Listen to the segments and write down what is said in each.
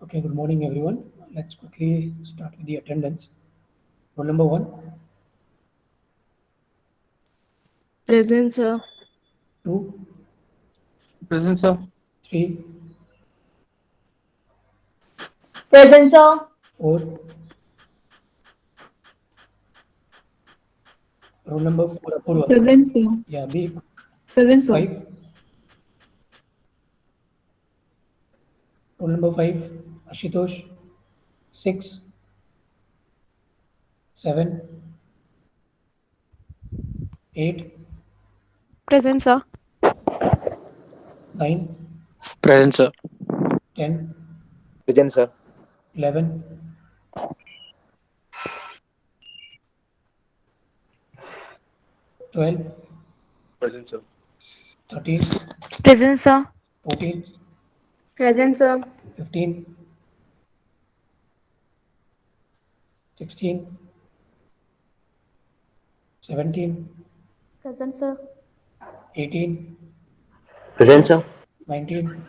Okay, good morning everyone. Let's quickly start with the attendance. Roll number one, Present, sir. two, Present, sir. three, Present, sir. four. Roll number four, Apurva. Present, sir. Yeah, B. Present, sir. Five. Roll number five, Ashutosh. Six, seven, eight, Present, sir. nine, Present, sir. 10, Present, sir. 11, 12, Present, sir. 13, Present, sir. 14, Present, sir. 15, 16, 17, Present, sir. 18, Present, sir. 19,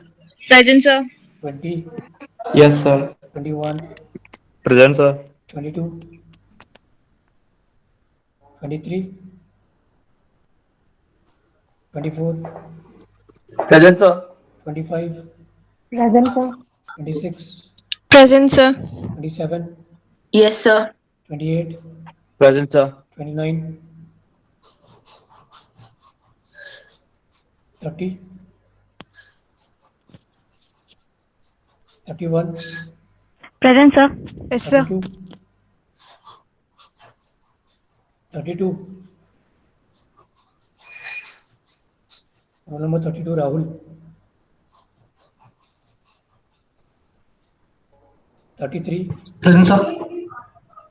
Present, sir. 20, Yes, sir. 21, Present, sir. 22, 23, 24, Present, sir. 25, Present, sir. 26, Present, sir. 27, Yes, sir. 28, Present, sir. 29, 30, 31, Present, sir. Yes, sir. 32, 32. Roll number 32, Rahul. 33, Present, sir.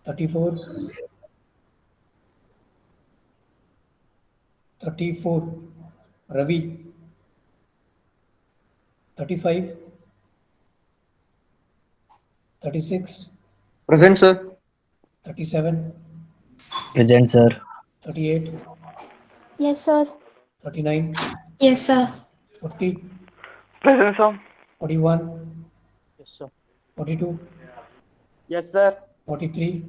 34, 34, Ravi. 35, 36, Present, sir. 37, Present, sir. 38, Yes, sir. 39, Yes, sir. 40, Present, sir. 41, Yes, sir. 42, Yes, sir. 43,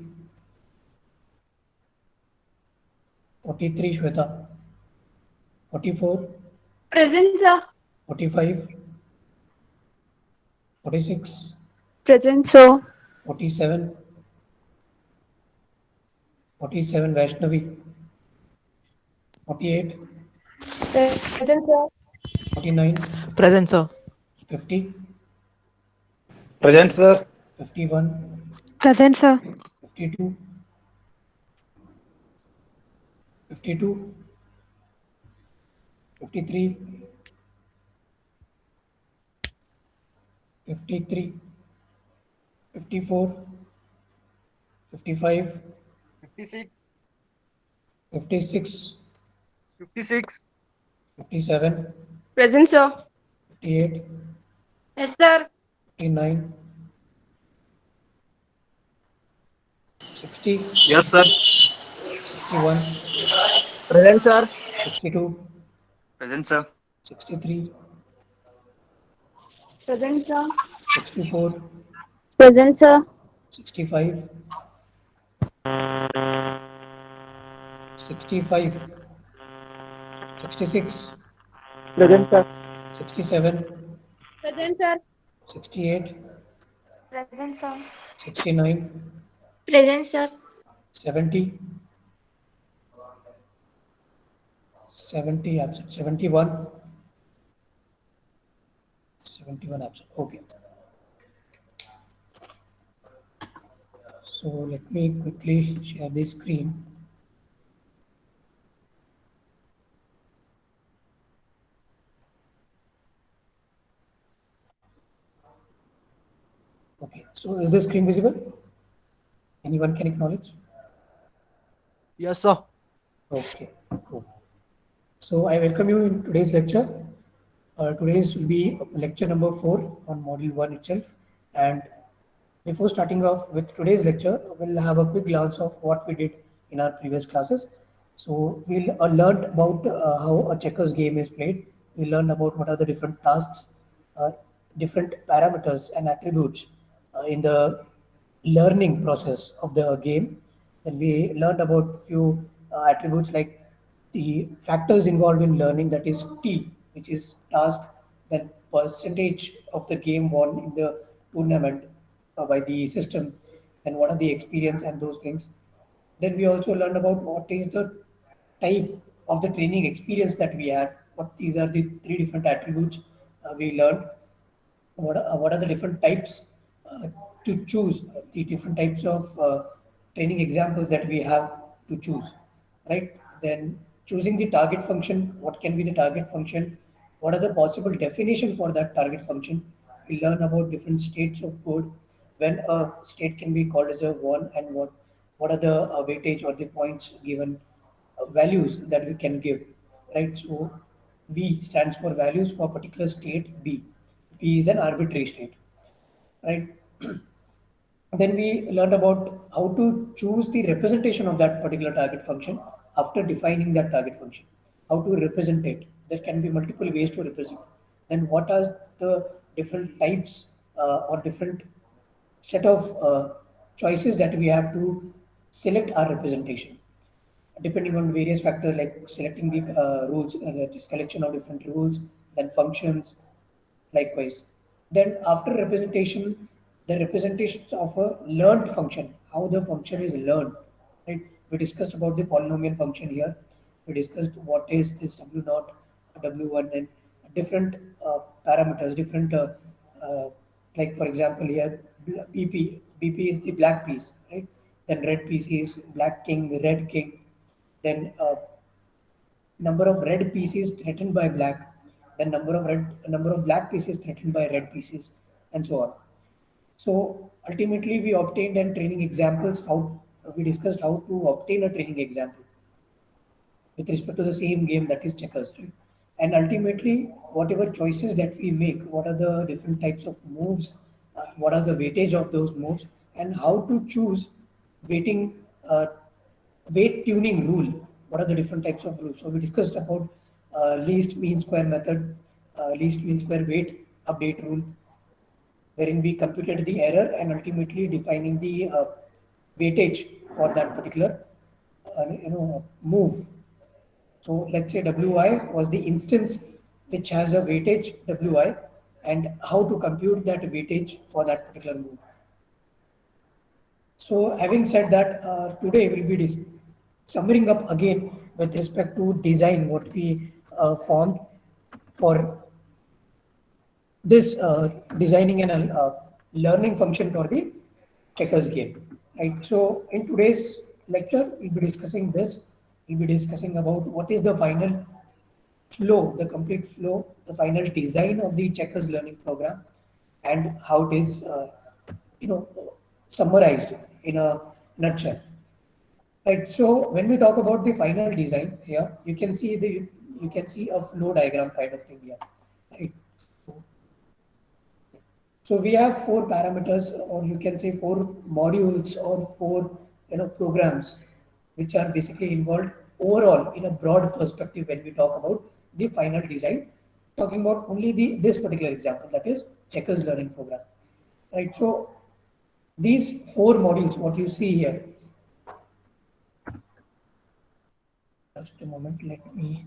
43, Shweta. 44, Present, sir. 45, 46, Present, sir. 47, 47, Vaishnavi. 48, Present, sir. 49, Present, sir. 50, Present, sir. 51, Present, sir. 52, 52, 53, 53, 54, 55, 56, 56, 56, 57, Present, sir. 58, Yes, sir. 59, 60, Yes, sir. 61, Present, sir. 62, present, sir. 63, Present, sir. 64, Present, sir. 65, 65, 66, Present, sir. 67, Present, sir. 68, Present, sir. 69, Present, sir. 70, 70 absent, 71, 71 absent. Okay. So let me quickly share the screen. Okay, so is the screen visible? Anyone can acknowledge? Yes, sir. Okay, cool. So I welcome you in today's lecture. Today's will be lecture number 4 on module 1 itself. And before starting off with today's lecture, we'll have a quick glance of what we did in our previous classes. So we'll learn about how a checkers game is played. We'll learn about what are the different tasks, uh, different parameters and attributes in the learning process of the game. Then we learned about few attributes like the factors involved in learning, that is T, which is task, then percentage of the game won in the tournament by the system, then what are the experience and those things. Then we also learned about what is the type of the training experience that we had. What these are the three different attributes we learned. What are the different types to choose, the different types of training examples that we have to choose, right? Then choosing the target function, what can be the target function, what are the possible definition for that target function. We learn about different states of code, when a state can be called as a one, and what are the weightage or the points given, values that we can give, right? So V stands for values for particular state B. B is an arbitrary state, right? Then we learned about how to choose the representation of that particular target function after defining that target function. How to represent it. There can be multiple ways to represent. Then what are the different types or different set of choices that we have to select our representation, depending on various factors like selecting the rules, this collection of different rules, then functions, likewise. Then after representation, the representations of a learned function, how the function is learned, right? We discussed about the polynomial function here. We discussed what is this W naught, W1, and different parameters, different, like for example here, BP is the black piece, right? Then red piece is black king, red king. Then number of red pieces threatened by black, then number of black pieces threatened by red pieces, and so on. So ultimately, we obtained and training examples. How we discussed how to obtain a training example with respect to the same game, that is checkers, right? And ultimately, whatever choices that we make, what are the different types of moves, what are the weightage of those moves, and how to choose weighting, weight tuning rule. What are the different types of rules? So we discussed about least mean square method, least mean square weight update rule, wherein we computed the error and ultimately defining the weightage for that particular move. So let's say Wi was the instance which has a weightage Wi, and how to compute that weightage for that particular move. So having said that, today we'll be summing up again with respect to design what we formed for this designing and learning function for the checkers game, right? So in today's lecture, we'll be discussing this. We'll be discussing about what is the final flow, the complete flow, the final design of the checkers learning program, and how it is, summarized in a nutshell. Right. So when we talk about the final design here, you can see a flow diagram kind of thing here, right? So we have four parameters, or you can say four modules or four programs, which are basically involved overall in a broad perspective when we talk about the final design. Talking about only this particular example, that is checkers learning program, right? So these four modules, what you see here. Just a moment, let me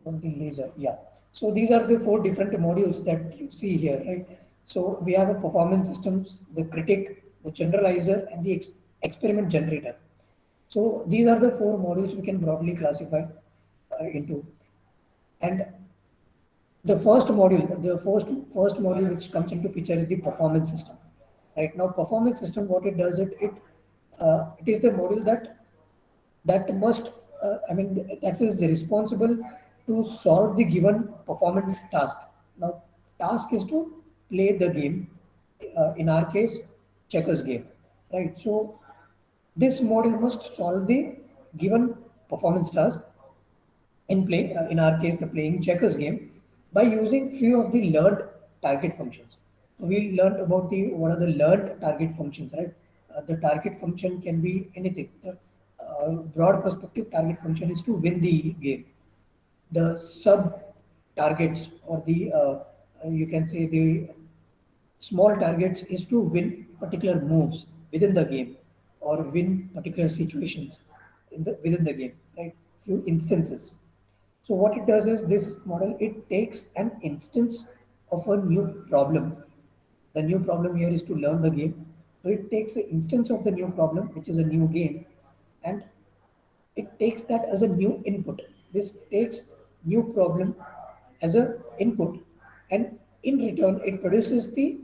on the laser. Yeah. So these are the four different modules that you see here, right? So we have a performance systems, the critic, the generalizer, and the experiment generator. So these are the four modules we can broadly classify into. And the first module, first module which comes into picture is the performance system. Right now, performance system, what it does, it is the module that must, that is responsible to solve the given performance task. Now, task is to play the game, in our case, checkers game, right? So this module must solve the given performance task in play, in our case, the playing checkers game, by using few of the learned target functions. So we learned about the what are the learned target functions, right? The target function can be anything. The broad perspective target function is to win the game. The sub targets or the you can say the small targets is to win particular moves within the game or win particular situations within the game, right? Few instances. So what it does is this model, it takes an instance of a new problem. The new problem here is to learn the game. So it takes an instance of the new problem, which is a new game, and it takes that as a new input. This takes new problem as a input, and in return, it produces the,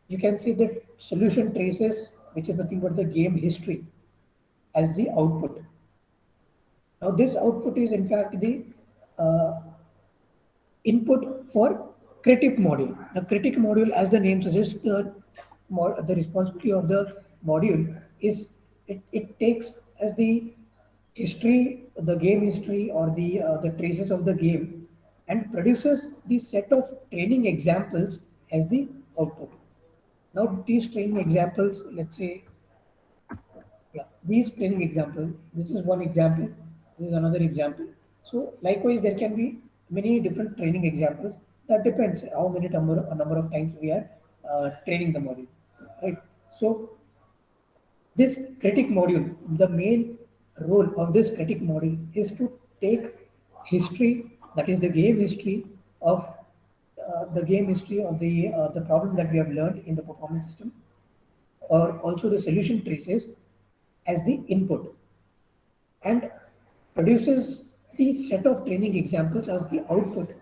you can see the solution traces, which is nothing but the game history as the output. Now, this output is in fact the uh, input for critic module. The critic module, as the name suggests, the responsibility of the module is it takes as the history, the game history, or the traces of the game, and produces the set of training examples as the output. Now, these training examples, let's say, yeah, these training example, this is one example, this is another example. So likewise, there can be many different training examples. That depends how many number of times we are training the module, right? So this critic module, the main role of this critic module is to take history, that is the game history of the problem that we have learned in the performance system, or also the solution traces as the input, and produces the set of training examples as the output.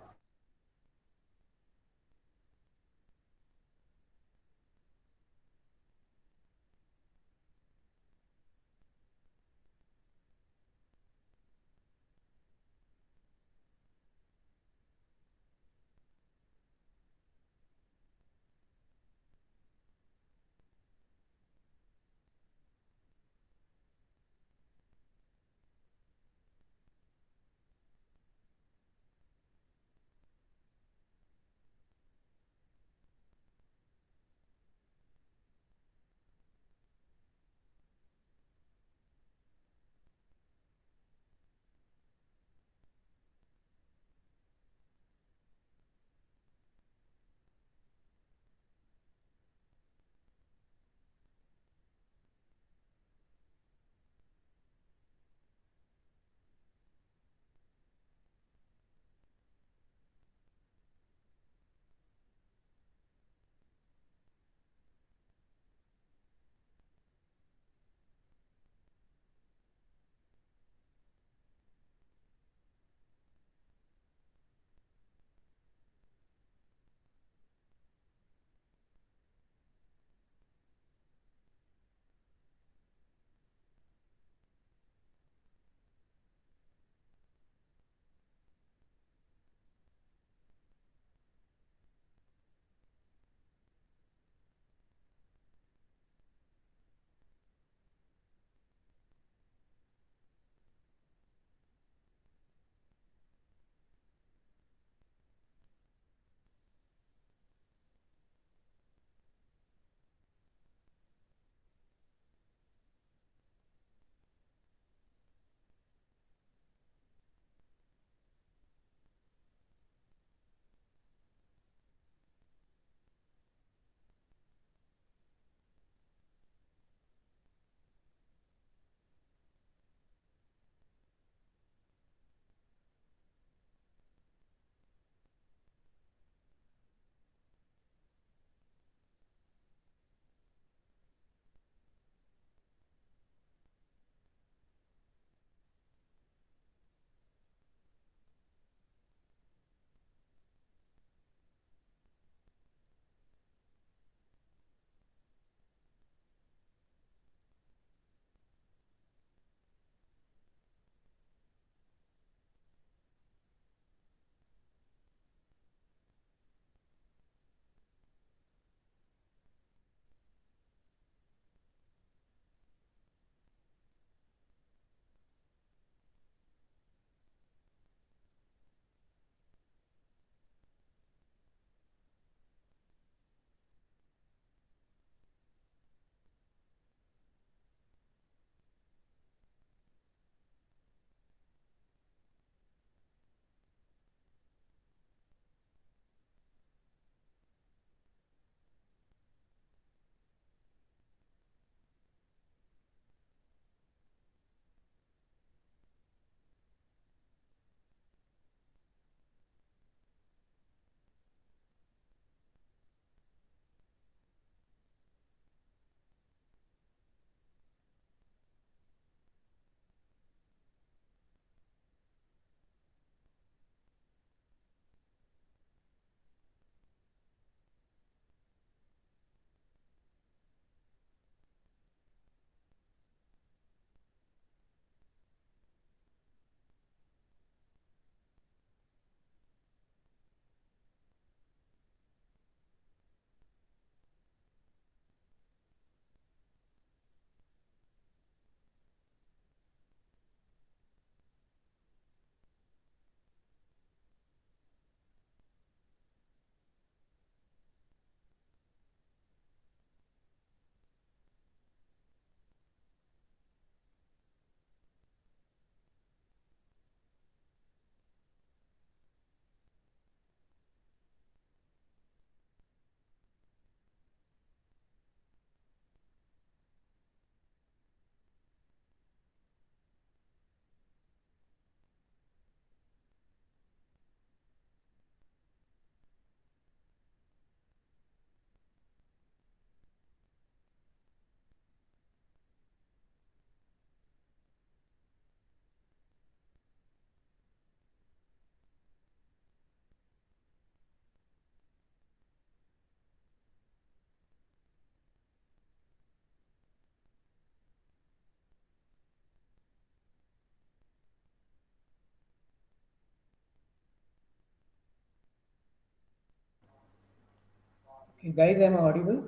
Okay, guys, am I audible?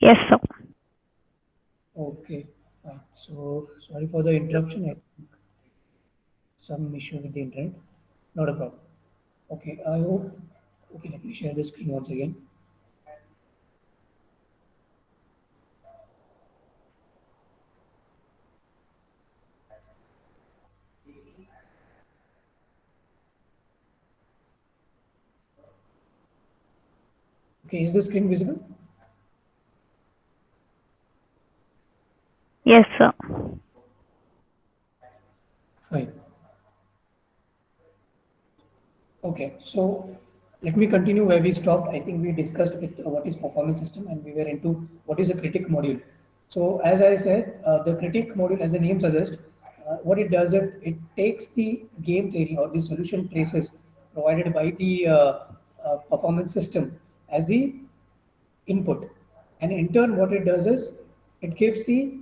Yes, sir. Okay, fine. So sorry for the interruption. I think some issue with the internet. Not a problem. Okay, I hope. Okay, let me share the screen once again. Okay, is the screen visible? Yes, sir. Fine. Okay, so let me continue where we stopped. I think we discussed with what is performance system and we were into what is a critic module. So as I said, the critic module, as the name suggests, what it does it takes the game theory or the solution traces provided by the performance system as the input, and in turn, what it does is it gives the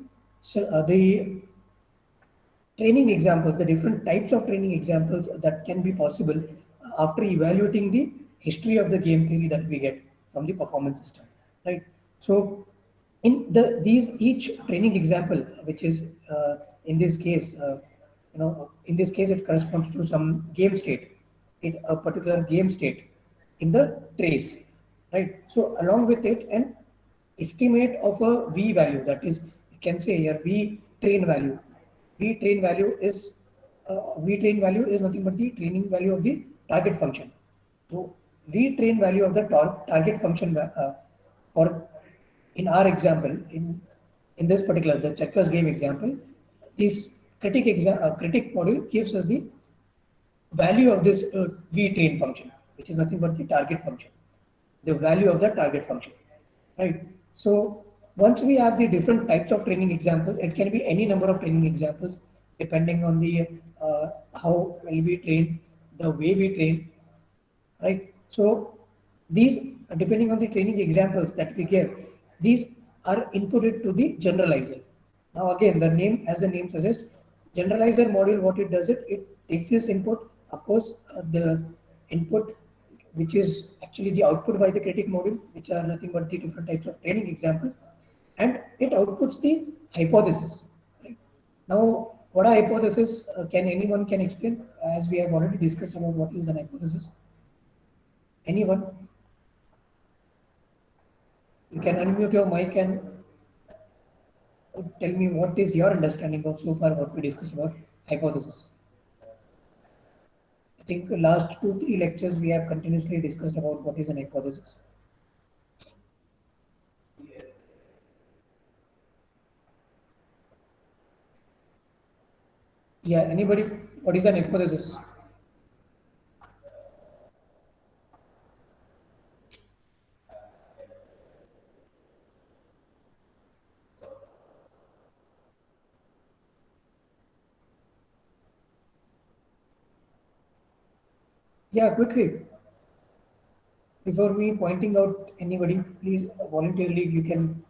training examples, the different types of training examples that can be possible after evaluating the history of the game theory that we get from the performance system, right? So, in these each training example, which is in this case, in this case, it corresponds to some game state, a particular game state in the trace, right? So, along with it, an estimate of a v value, that is, you can say your v train value. V train value is nothing but the training value of the target function. So V train value of the target function for in our example in this particular the checkers game example, this critic module gives us the value of this V train function, which is nothing but the target function, the value of the target function, right? So once we have the different types of training examples, it can be any number of training examples depending on the how well we train, the way we train, right? So these, depending on the training examples that we give, these are inputted to the generalizer. Now again, the name, as the name suggests, generalizer module, what it does it takes this input, of course, the input which is actually the output by the critic module, which are nothing but the different types of training examples, and it outputs the hypothesis. Right? Now, what a hypothesis can anyone can explain, as we have already discussed about what is an hypothesis. Anyone? You can unmute your mic and tell me what is your understanding of so far what we discussed about hypothesis. I think the last 2-3 lectures we have continuously discussed about what is an hypothesis. Yeah, anybody? What is an hypothesis? Yeah, quickly. Before me pointing out anybody, please voluntarily you can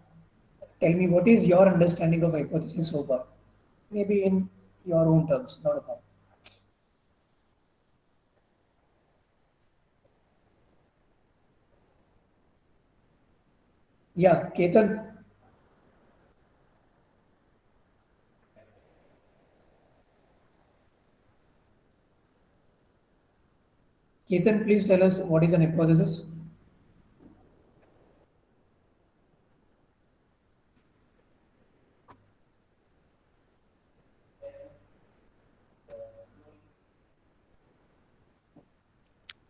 tell me what is your understanding of hypothesis so far. Maybe in your own terms, not a problem. Yeah, Ketan. Ketan, please tell us what is an hypothesis.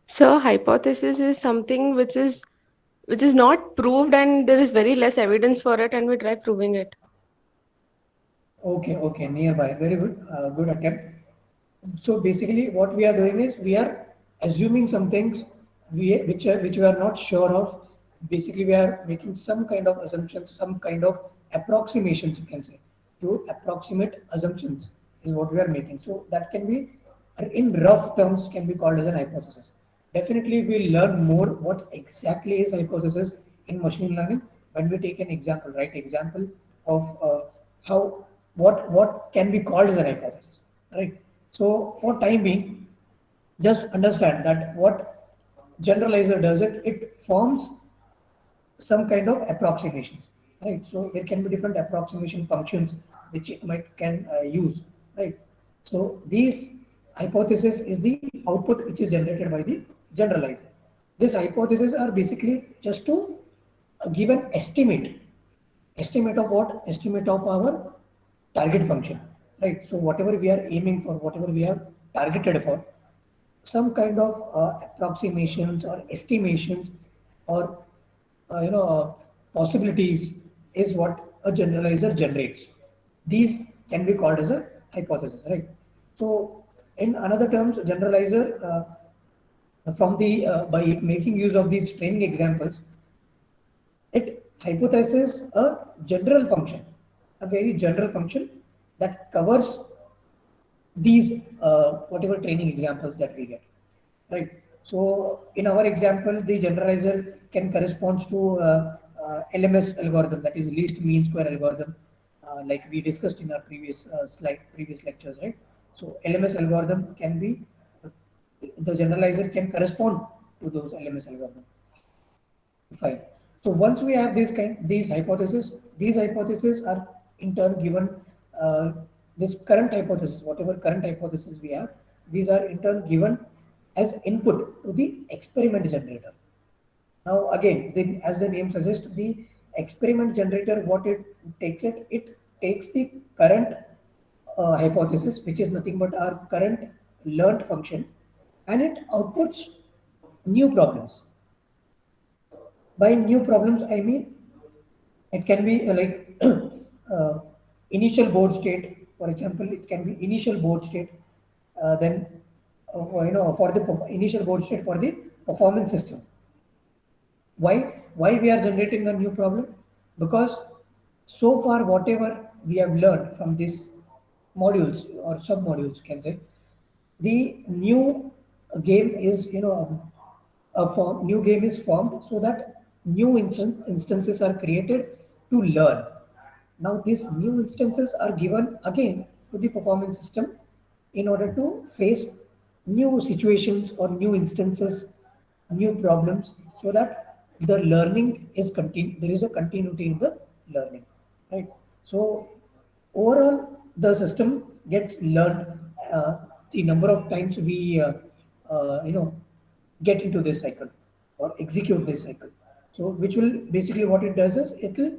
So hypothesis is something which is not proved and there is very less evidence for it and we try proving it. Okay, nearby. Very good. Good attempt. So basically, what we are doing is we are assuming some things which we are not sure of. Basically, we are making some kind of assumptions, some kind of approximations. You can say to approximate assumptions is what we are making. So that can be, in rough terms, can be called as an hypothesis. Definitely, we'll learn more what exactly is hypothesis in machine learning when we take an example, right? Example of how what can be called as an hypothesis, right? So for time being, just understand that generalizer does it, it forms some kind of approximations, right? So there can be different approximation functions which it might can use, right? So these hypothesis is the output which is generated by the generalizer. These hypotheses are basically just to give an estimate of what? Estimate of our target function, right? So whatever we are aiming for, whatever we have targeted for, some kind of approximations or estimations or possibilities is what a generalizer generates. These can be called as a hypothesis, right? So in another terms, generalizer from the by making use of these training examples, it hypothesizes a general function, a very general function that covers these whatever training examples that we get, right? So in our example, the generalizer can corresponds to LMS algorithm, that is least mean square algorithm, like we discussed in our previous lectures, right? So LMS algorithm can be, the generalizer can correspond to those LMS algorithm. Fine. So once we have these hypotheses are in turn given this current hypothesis, whatever current hypothesis we have, these are in turn given as input to the experiment generator. Now again, as the name suggests, the experiment generator, what it takes the current hypothesis, which is nothing but our current learned function, and it outputs new problems. By new problems, I mean it can be like initial board state. For example, it can be initial board state. Then, for the initial board state for the performance system. Why we are generating a new problem? Because so far whatever we have learned from these modules or sub modules, can say, the new game is new game is formed so that new instances are created to learn. Now these new instances are given again to the performance system in order to face new situations or new instances, new problems, so that the learning is there is a continuity in the learning, right? So overall, the system gets learned the number of times we get into this cycle or execute this cycle. So which will basically, what it does is it will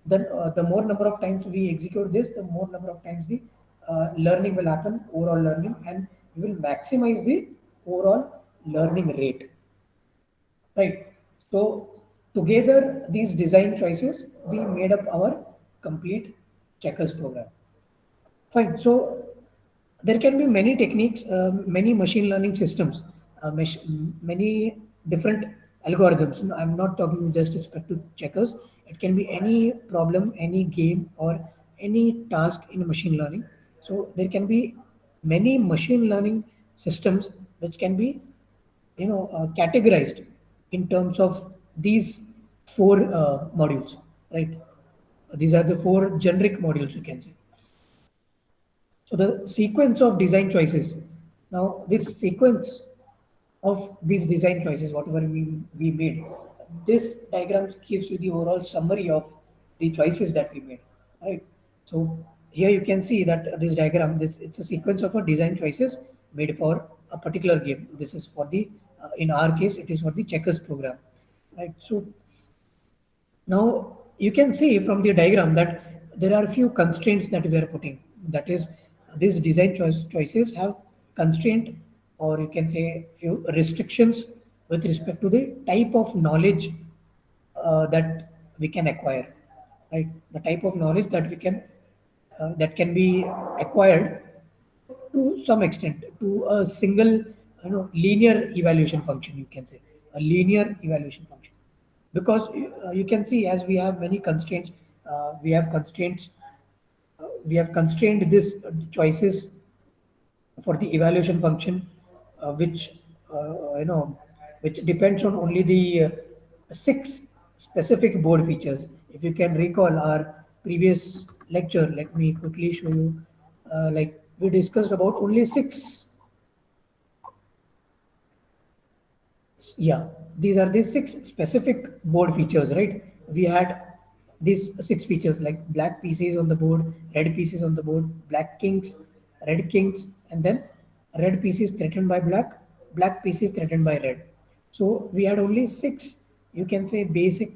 then the more number of times we execute this, the more number of times the learning will happen, overall learning, and we will maximize the overall learning rate, right? So together these design choices, we made up our complete checkers program. Fine. So there can be many techniques, many machine learning systems, many different algorithms. No, I'm not talking just respect to checkers. It can be any problem, any game, or any task in machine learning. So there can be many machine learning systems which can be, categorized in terms of these four modules, right? These are the four generic modules, you can say. So the sequence of design choices. Now this sequence of these design choices, whatever we made, this diagram gives you the overall summary of the choices that we made, right? So here you can see that this diagram, it's a sequence of a design choices made for a particular game. This is for the, in our case, it is for the checkers program, right? So now you can see from the diagram that there are a few constraints that we are putting. That is, these design choices have constraint, or you can say few restrictions with respect to the type of knowledge that we can acquire, right? The type of knowledge that can be acquired to some extent to a single, linear evaluation function, you can say a linear evaluation function, because you can see as we have many constraints, we have constrained this choices for the evaluation function, which which depends on only the six specific board features. If you can recall our previous lecture, let me quickly show you. Like we discussed about only six Yeah, these are the six specific board features, right? We had these six features like black pieces on the board, red pieces on the board, black kings, red kings, and then red pieces threatened by black, black pieces threatened by red. So we had only six, you can say, basic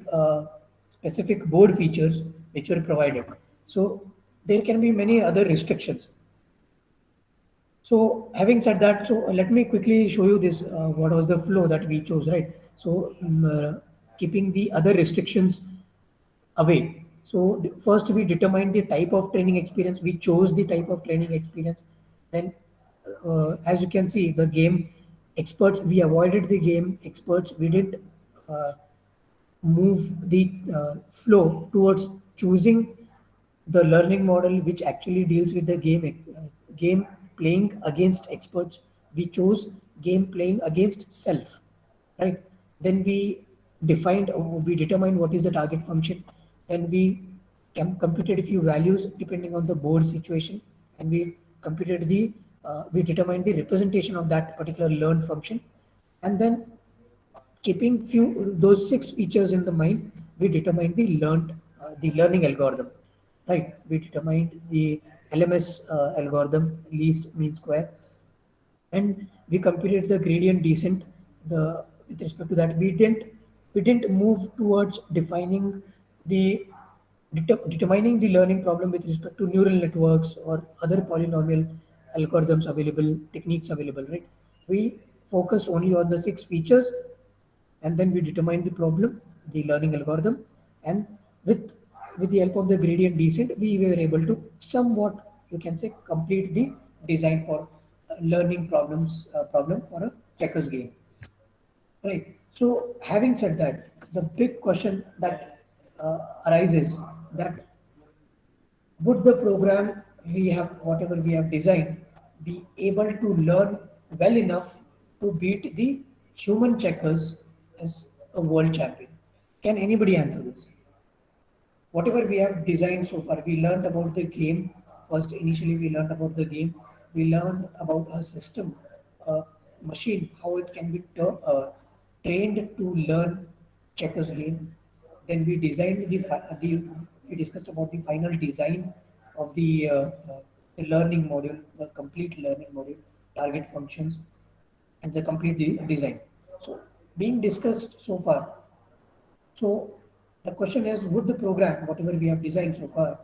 specific board features which were provided. So there can be many other restrictions. So having said that, so let me quickly show you this, what was the flow that we chose, right? So keeping the other restrictions away. So first we determined the type of training experience. We chose the type of training experience. Then, as you can see, the game experts, we avoided the game experts. We didn't uh, move the flow towards choosing the learning model which actually deals with the game playing against experts. We chose game playing against self, right? Then we determined what is the target function. Then we computed a few values depending on the board situation, and we determined the representation of that particular learn function. And then, keeping few those six features in the mind, we determined the learning algorithm, right? We determined the LMS algorithm, least mean square, and we computed the gradient descent. The With respect to that, we didn't move towards determining the learning problem with respect to neural networks or other polynomial algorithms available, techniques available, right? We focused only on the six features, and then we determined the problem, the learning algorithm, and with with the help of the gradient descent, we were able to somewhat, you can say, complete the design for learning problem for a checkers game, right? So having said that, the big question that arises, that would the program we have, whatever we have designed, be able to learn well enough to beat the human checkers as a world champion? Can anybody answer this? Whatever we have designed so far, we learned about the game. First, initially, we learned about the game. We learned about a system, a machine, how it can be trained to learn checkers game. Then we designed we discussed about the final design of the learning module, the complete learning module, target functions, and the complete design. So, being discussed so far, so the question is, would the program, whatever we have designed so far,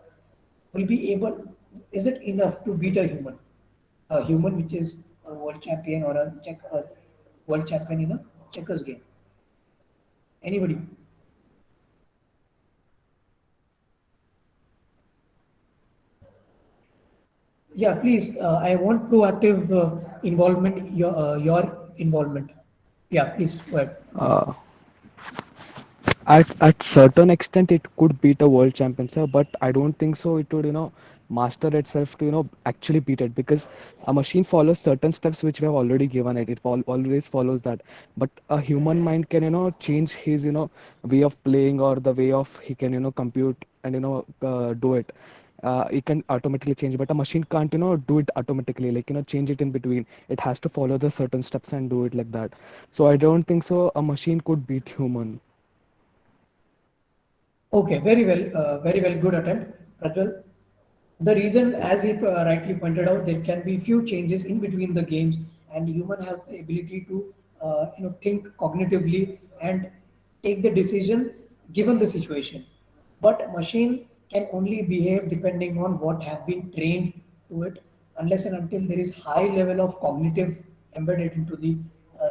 will be able, is it enough to beat a human which is a world champion or a world champion in a checkers game? Anybody? Yeah, please. I want proactive involvement, your involvement. Yeah, please go ahead. Uh, at certain extent it could beat a world champion, sir, but I don't think so it would master itself to actually beat it, because a machine follows certain steps which we have already given it. Always follows that, but a human mind can change his way of playing, or the way of he can compute and do it. It can automatically change, but a machine can't do it automatically, like change it in between. It has to follow the certain steps and do it like that. So I don't think so a machine could beat human. Okay, very well, good attempt, Prajwal. The reason, as he rightly pointed out, there can be few changes in between the games, and human has the ability to, think cognitively and take the decision given the situation. But machine can only behave depending on what have been trained to it, unless and until there is high level of cognitive embedded into the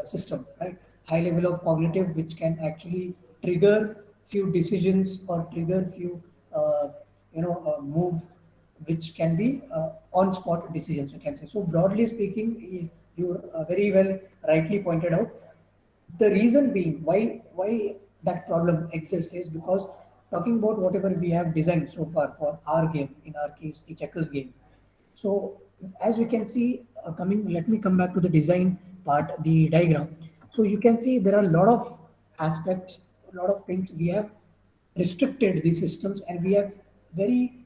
system, right? High level of cognitive which can actually trigger few decisions or trigger few, move which can be on-spot decisions, you can say. So broadly speaking, you very well rightly pointed out. The reason being why that problem exists is because, talking about whatever we have designed so far for our game, in our case, the checkers game. So as we can see, let me come back to the design part, the diagram. So you can see there are a lot of aspects, a lot of things we have restricted the systems, and we have very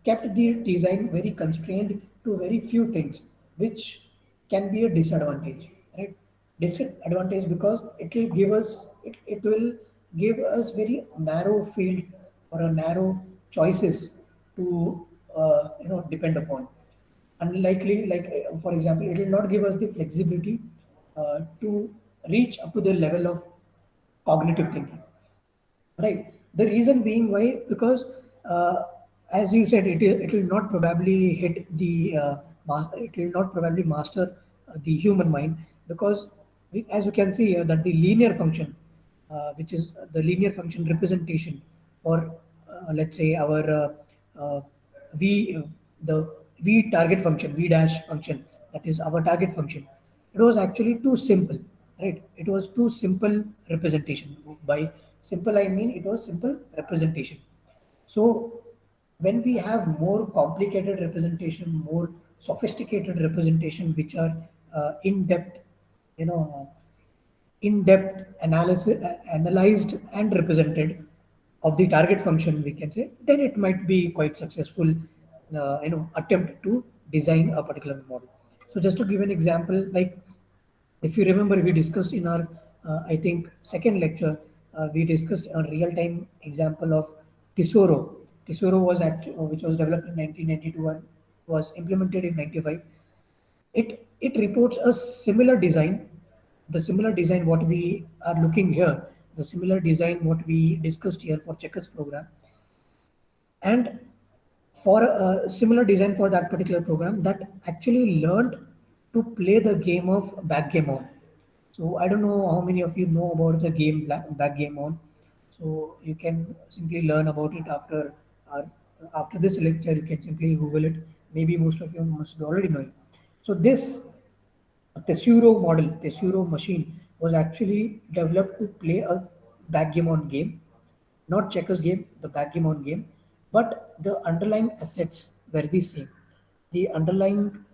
kept the design very constrained to very few things, which can be a disadvantage, right? Disadvantage because it will give us very narrow field or a narrow choices to depend upon. Unlikely, like for example, it will not give us the flexibility to reach up to the level of cognitive thinking. Right. The reason being why, because as you said, it will not probably hit the it will not probably master the human mind, because as you can see here that the linear function, which is the linear function representation, or let's say our v the v target function, v dash function, that is our target function, it was actually too simple, right? It was too simple representation. By simple I mean it was simple representation. So when we have more complicated representation, more sophisticated representation, which are in depth, you know in-depth analysis, analyzed and represented of the target function, we can say, then it might be quite successful, attempt to design a particular model. So just to give an example, like if you remember, we discussed in our, I think, second lecture, we discussed a real-time example of Tesoro. Tesoro was which was developed in 1992 and was implemented in 95. It reports a similar design, the similar design what we are looking here, the similar design what we discussed here for checkers program, and for a similar design for that particular program that actually learned to play the game of backgammon. So I don't know how many of you know about the game backgammon. So you can simply learn about it our, after this lecture. You can simply Google it. Maybe most of you must already know it. So this Tesuro model, Tesuro machine was actually developed to play a backgammon game, not checkers game, the backgammon game, but the underlying assets were the same. The underlying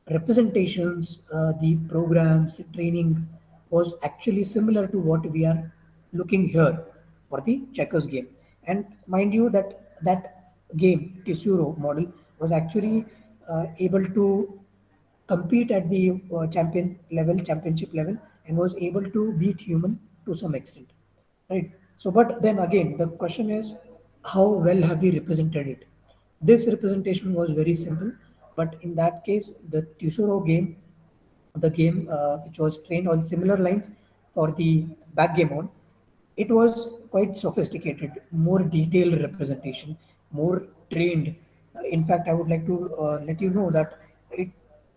representations, the programs, the training was actually similar to what we are looking here for the checkers game. And mind you that that game, Tesuro model, was actually able to compete at the championship level, and was able to beat human to some extent, right? So, but then again, the question is, how well have we represented it? This representation was very simple, but in that case, the Tesoro game, the game which was trained on similar lines for the backgammon, it was quite sophisticated, more detailed representation, more trained. In fact, I would like to let you know that it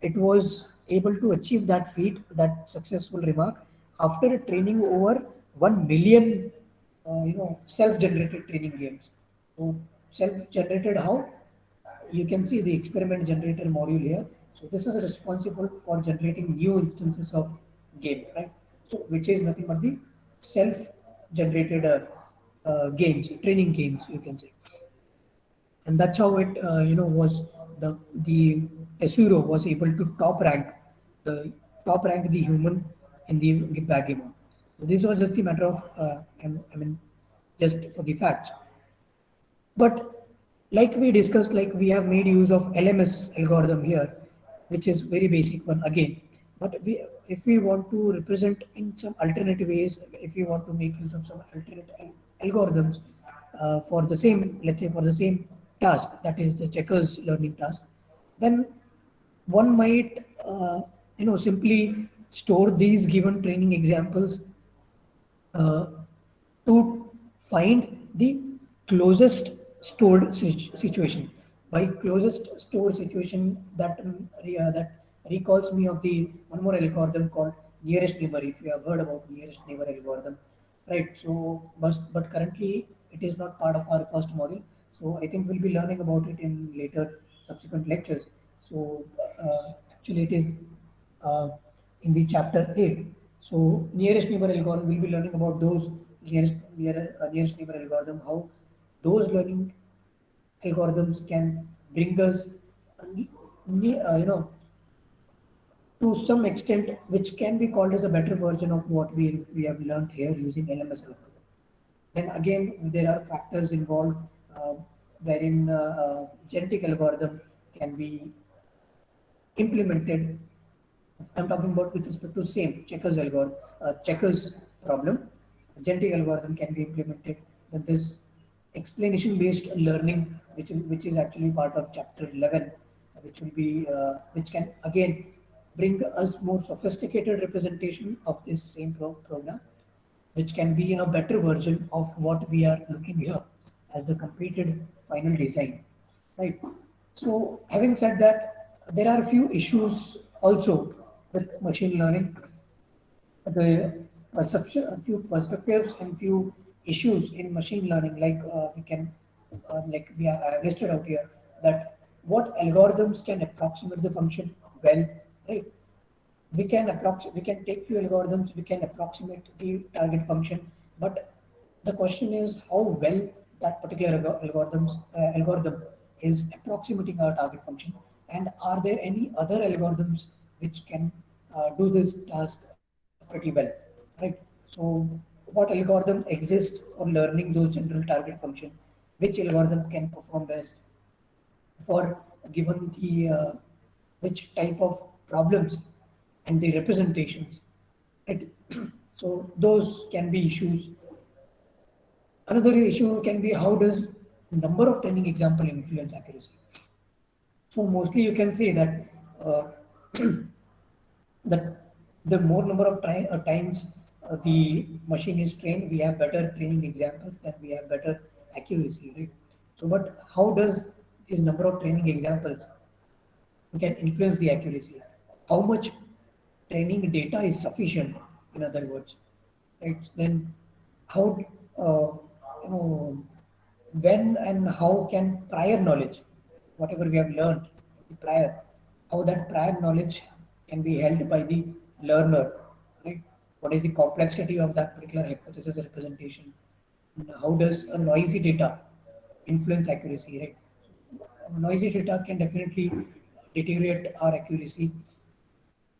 it was able to achieve that feat, that successful remark, after training over 1 million, self-generated training games. So self-generated how? You can see the experiment generator module here. So this is responsible for generating new instances of game, right? So which is nothing but the self-generated games, training games, you can say. And that's how it was the Tesuro was able to the top rank the human in the backgammon. So this was just the matter of I mean just for the facts. But like we discussed, like we have made use of LMS algorithm here, which is very basic one again. But if we want to represent in some alternative ways, if we want to make use of some alternate algorithms for the same, let's say for the same task, that is the checkers learning task, then one might, simply store these given training examples uh, to find the closest stored situation. By closest stored situation, that that recalls me of the one more algorithm called nearest neighbor. If you have heard about nearest neighbor algorithm, right? So, but currently it is not part of our first module. So I think we'll be learning about it in later subsequent lectures. So actually, it is uh, in the chapter 8. So nearest neighbor algorithm, we'll be learning about those nearest neighbor algorithm, how those learning algorithms can bring us, to some extent, which can be called as a better version of what we have learned here using LMS algorithm. Then again, there are factors involved wherein genetic algorithm can be implemented I'm talking about with respect to same checkers algorithm, checkers problem, genetic algorithm can be implemented. Then this explanation-based learning, which is actually part of chapter 11, which will be which can again bring us more sophisticated representation of this same program, which can be a better version of what we are looking here as the completed final design, right? So having said that, there are a few issues also with machine learning. The perception, a few perspectives and few issues in machine learning, like we can, like we are I have listed out here, that what algorithms can approximate the function well, right? We can take few algorithms, we can approximate the target function, but the question is how well that particular algorithm is approximating our target function, and are there any other algorithms which can do this task pretty well, right? So what algorithm exists for learning those general target function, which algorithm can perform best for given the which type of problems and the representations. Right? So those can be issues. Another issue can be how does number of training example influence accuracy. So mostly you can say that uh, that the more number of times the machine is trained, we have better training examples, then we have better accuracy, right? So, but how does this number of training examples can influence the accuracy? How much training data is sufficient, in other words, right? Then how, you know, when and how can prior knowledge, whatever we have learned, the prior, how that prior knowledge can be held by the learner, right? What is the complexity of that particular hypothesis representation? And how does a noisy data influence accuracy, right? Noisy data can definitely deteriorate our accuracy,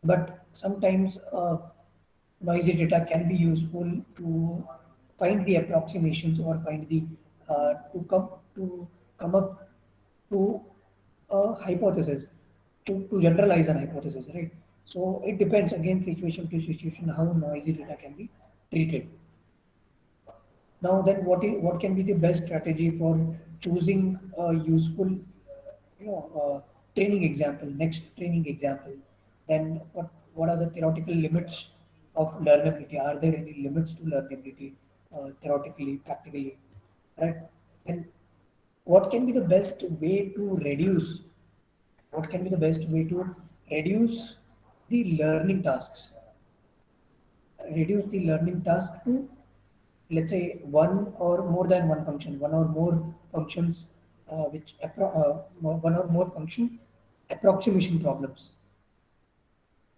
but sometimes noisy data can be useful to find the approximations or find the to come up to a hypothesis, to generalize an hypothesis, right? So it depends again situation to situation how noisy data can be treated. Now then, what can be the best strategy for choosing a useful, training example, next training example? Then what are the theoretical limits of learnability? Are there any limits to learnability, theoretically, practically, right? And what can be the best way to reduce? What can be the best way to reduce the learning tasks? Reduce the learning task to, let's say, one or more than one function, one or more functions, one or more function approximation problems,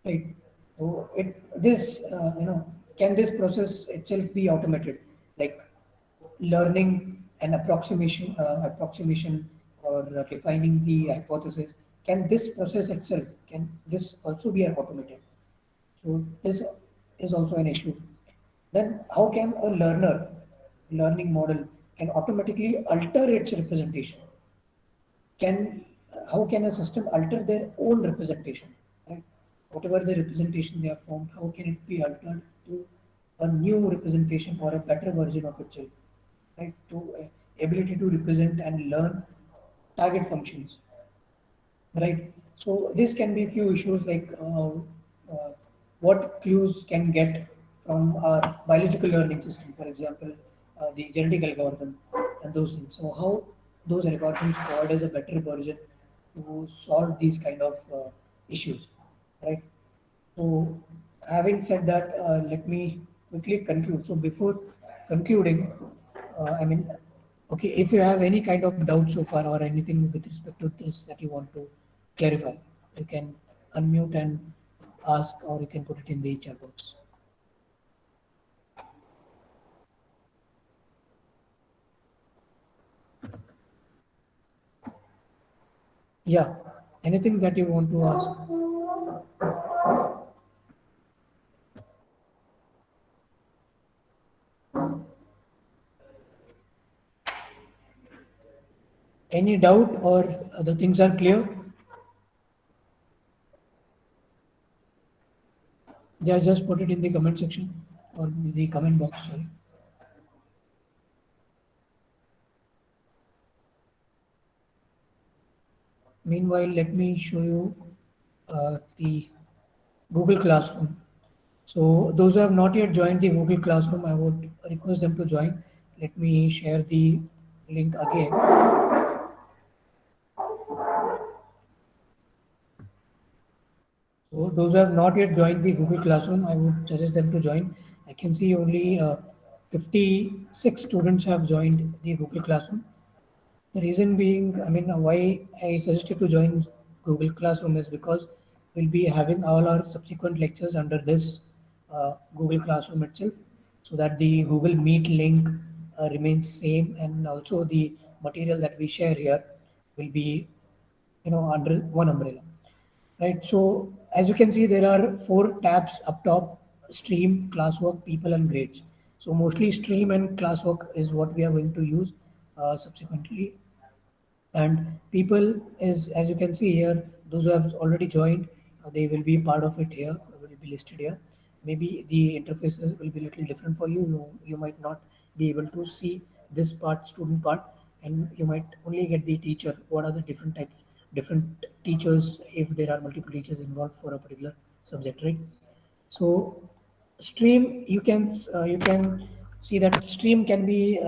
right? So can this process itself be automated, like learning an approximation or defining the hypothesis? Can this process itself, can this also be automated? So this is also an issue. Then how can a learning model can automatically alter its representation? Can How can a system alter their own representation? Right? Whatever the representation they have formed, how can it be altered to a new representation or a better version of itself? Right? To ability to represent and learn target functions, right? So this can be few issues like what clues can get from our biological learning system, for example, the genetic algorithm and those things. So how those algorithms provide us a better version to solve these kind of issues, right? So having said that, let me quickly conclude. So before concluding, I mean, okay, if you have any kind of doubt so far or anything with respect to this that you want to clarify, you can unmute and ask, or you can put it in the chat box. Yeah, anything that you want to ask? Any doubt or the things are clear? Yeah, just put it in the comment section or the comment box, sorry. Meanwhile, let me show you the Google Classroom. So those who have not yet joined the Google Classroom, I would request them to join. Let me share the link again. So those who have not yet joined the Google Classroom, I would suggest them to join. I can see only 56 students have joined the Google Classroom. The reason being, I mean, why I suggested to join Google Classroom is because we'll be having all our subsequent lectures under this Google Classroom itself, so that the Google Meet link remains same, and also the material that we share here will be, under one umbrella, right? So as you can see, there are 4 tabs up top: stream, classwork, people, and grades. So mostly stream and classwork is what we are going to use subsequently, and people is, as you can see here, those who have already joined, they will be part of it here, will be listed here. Maybe the interfaces will be a little different for you. You might not be able to see this part, student part, and you might only get the teacher, what are the different types, different teachers, if there are multiple teachers involved for a particular subject, right? So stream, you can see that stream can be,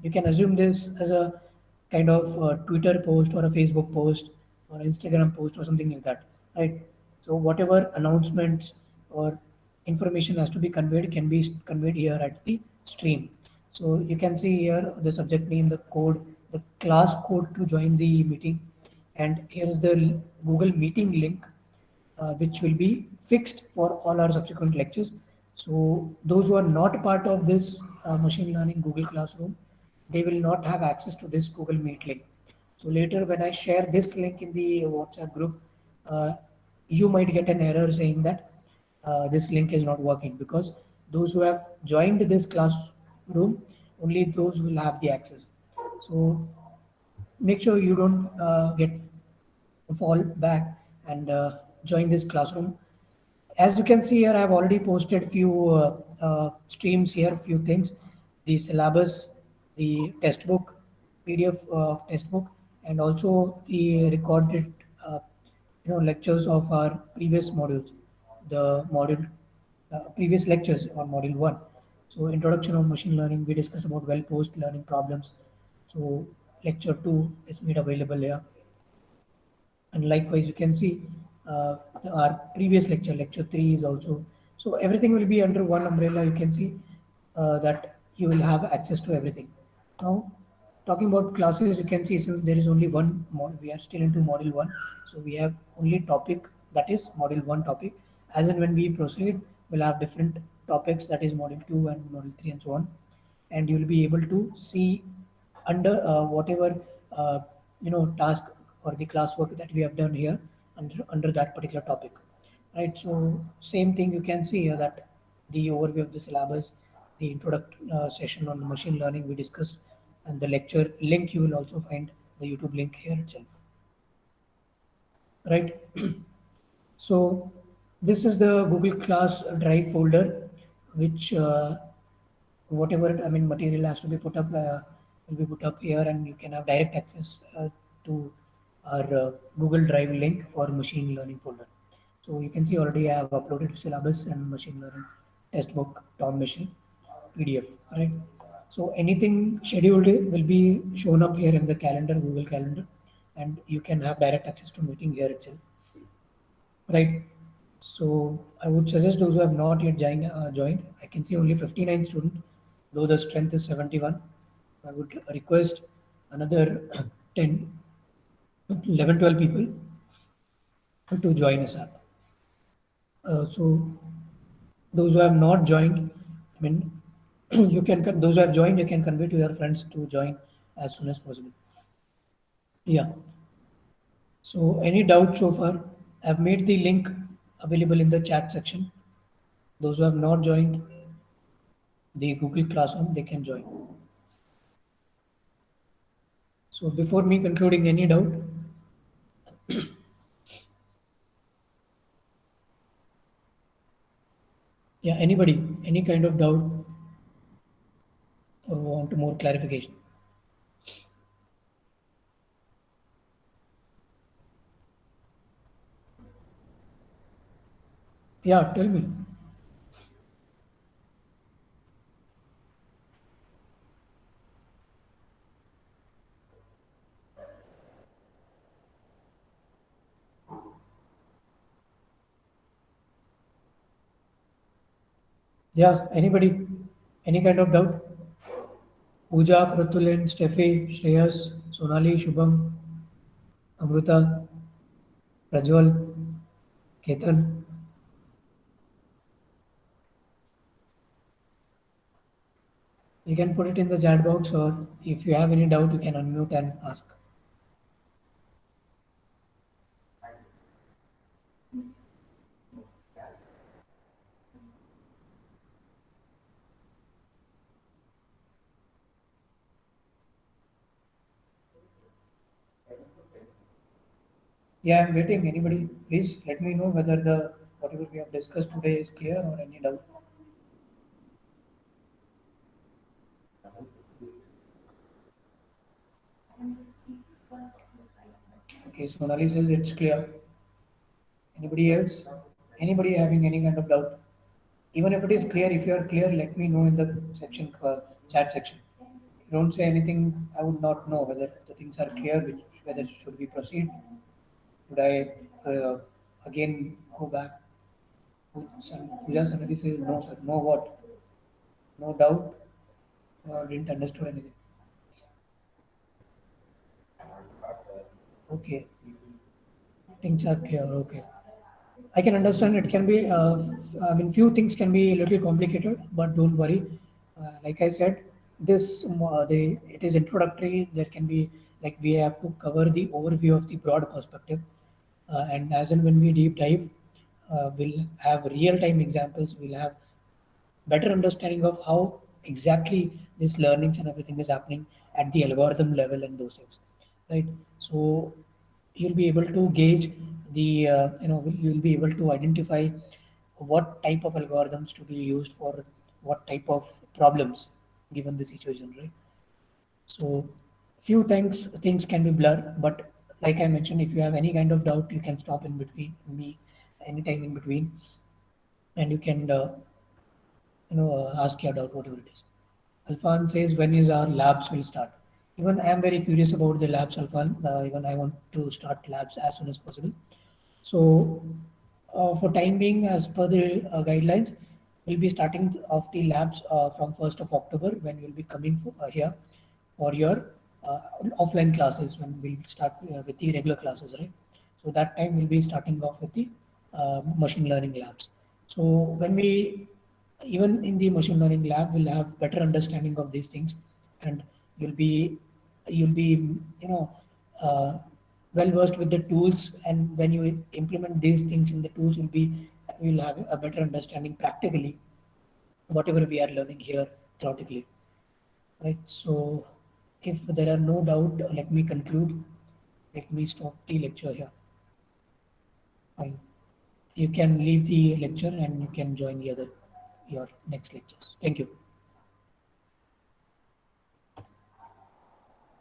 you can assume this as a kind of Twitter post or a Facebook post or Instagram post or something like that, right? So whatever announcements or information has to be conveyed can be conveyed here at the stream. So you can see here the subject name, the code, the class code to join the meeting, and here is the Google Meeting link, which will be fixed for all our subsequent lectures. So those who are not part of this machine learning Google Classroom, they will not have access to this Google Meet link. So later when I share this link in the WhatsApp group, uh, you might get an error saying that this link is not working, because those who have joined this classroom, only those will have the access. So make sure you don't get fall back and join this classroom. As you can see here, I have already posted few streams here, few things: the syllabus, the textbook, PDF of textbook, and also the recorded lectures of our previous modules, the module previous lectures on module 1. So introduction of machine learning, we discussed about well posed learning problems. So lecture 2 is made available here, and likewise you can see uh, our previous lecture, lecture 3 is also. So everything will be under one umbrella. You can see that you will have access to everything. Now talking about classes, you can see since there is only one mod, we are still into module 1, so we have only topic, that is module 1 topic. As and when we proceed, we'll have different topics, that is module 2 and module 3 and so on, and you'll be able to see under whatever task or the classwork that we have done here under that particular topic, right? So same thing, you can see here that the overview of the syllabus, the introduction session on machine learning we discussed, and the lecture link, you will also find the YouTube link here itself, right? So this is the Google Class Drive folder, which whatever, I mean, material has to be put up, will be put up here, and you can have direct access to our Google Drive link for machine learning folder. So you can see already I have uploaded syllabus and machine learning textbook, Tom Mission, PDF, right? So anything scheduled will be shown up here in the calendar, Google Calendar, and you can have direct access to meeting here itself, right? So I would suggest those who have not yet joined. I can see only 59 students, though the strength is 71. I would request another 10, 11, 12 people to join us up. So those who have not joined, I mean, you can those who have joined, you can convey to your friends to join as soon as possible. Yeah. So any doubt so far? I've made the link available in the chat section. Those who have not joined the Google Classroom, they can join. So before me concluding, any doubt? Yeah, anybody, any kind of doubt or want more clarification? Yeah, tell me. Yeah, anybody, any kind of doubt? Pooja, Krutulin, Steffi, Shreyas, Sonali, Shubham, Amruta, Prajwal, Ketan. You can put it in the chat box, or if you have any doubt, you can unmute and ask. Yeah, I'm waiting. Anybody, please let me know whether the whatever we have discussed today is clear or any doubt. Okay, Sonali says it's clear. Anybody else? Anybody having any kind of doubt? Even if it is clear, if you are clear, let me know in the section chat section. If you don't say anything, I would not know whether the things are clear, which whether should we proceed. Should I again go back? Pooja Samiti says no, sir. No what? No doubt. Didn't understood anything. Okay, things are clear. Okay. I can understand it can be, I mean, few things can be a little complicated, but don't worry. Like I said, it is introductory. There can be like we have to cover the overview of the broad perspective, and as and when we deep dive, we'll have real time examples. We'll have better understanding of how exactly this learnings and everything is happening at the algorithm level and those things, right? So you'll be able to gauge the you'll be able to identify what type of algorithms to be used for what type of problems given the situation, right? So few things can be blurred, but like I mentioned, if you have any kind of doubt, you can stop in between me anytime in between, and you can ask your doubt, whatever it is. Alfan says, when is our labs will start? Even I am very curious about the labs, Alfan. Even I want to start labs as soon as possible. So, for time being, as per the guidelines, we'll be starting off the labs from 1st of October when you'll be coming here for your offline classes when we'll start with the regular classes, right? So that time we'll be starting off with the machine learning labs. So when we even in the machine learning lab, we'll have better understanding of these things, and you'll be uh, well versed with the tools. And when you implement these things in the tools, you'll have a better understanding practically whatever we are learning here theoretically, right? So if there are no doubt, let me conclude. Let me stop the lecture here. Fine. You can leave the lecture and you can join the other your next lectures. Thank you.